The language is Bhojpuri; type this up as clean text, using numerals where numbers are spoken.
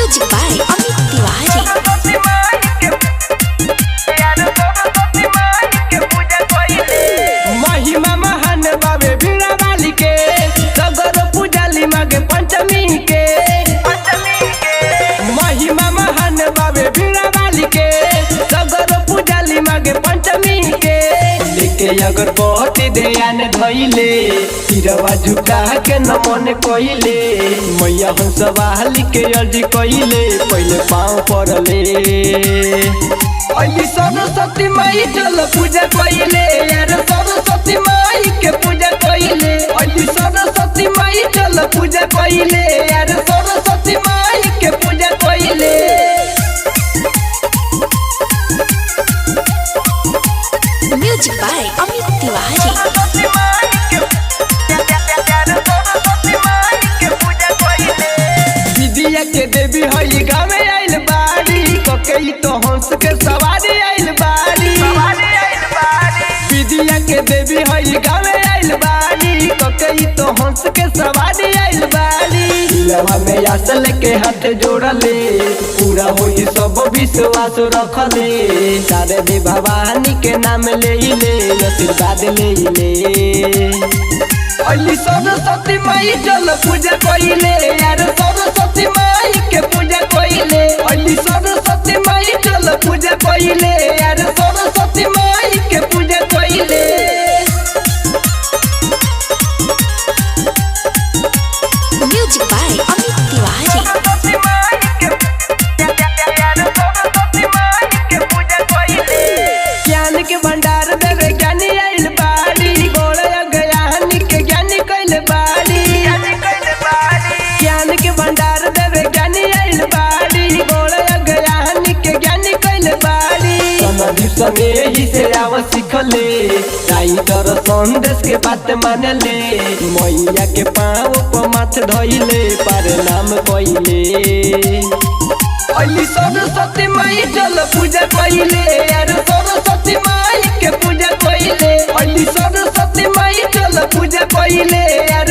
Music by Amit Tiwari. महिमा महान बाबे बीड़ा वाली के सगर पूजाली मागे पंचमी के। महिमा महान बाबे बीड़ा वाली के सगर पूजाली मागे पंचमी के। लेके अगर बहुत ध्यान धइले सिरवा झुका के नमन कइले मैया हम सवाली के अर्जी कइले पहले पाँव पड़ले। अली सरस्वती माई चल पूजा कइले यार सरस्वती माई के पूजा कइले। अली सरस्वती माई चल पूजा कइले यार सरस्वती माई के पूजा कइले। Music by Amit Tiwari. विद्या के देवी हई गाँव आइल बाड़ी ककई तो हंस के सवारी आइल बाड़ी। विद्या के देवी हई गाँव आइल बाड़ी ककई तो हंस के सवारी आइल बाड़ी। लवा में असल के हाथ जोड़ले पूरा होई सब विश्वास रखले। सारे दे भवानी के नाम ले आशीर्वाद ले। अली सरस्वती माई चल पूजा कइले यार सरस्वती माई के पूजा कइले। अली सरस्वती माई चल पूजा कइले यार सरस्वती माई के पूजा कइले। Music by Amit Tiwari. ज्ञान के भंडार देवे ज्ञानी आइल बाड़ी गोड़ ज्ञान के ज्ञानी कइल बाड़ी। ज्ञान के भंडार देवे ज्ञानी आइल बाड़ी गोड़ ज्ञान के ज्ञानी कइल बाड़ी। समाधि संगे ही से आव सिखले राइटर संदेश के बात मानले मैया के पाँव पर माथ धइले पर नाम कइले। अली सरस्वती माई चल पूजा कइले यार सरस्वती माई के पूजा कइले। अली सरस्वती माई चल पूजा कइले यार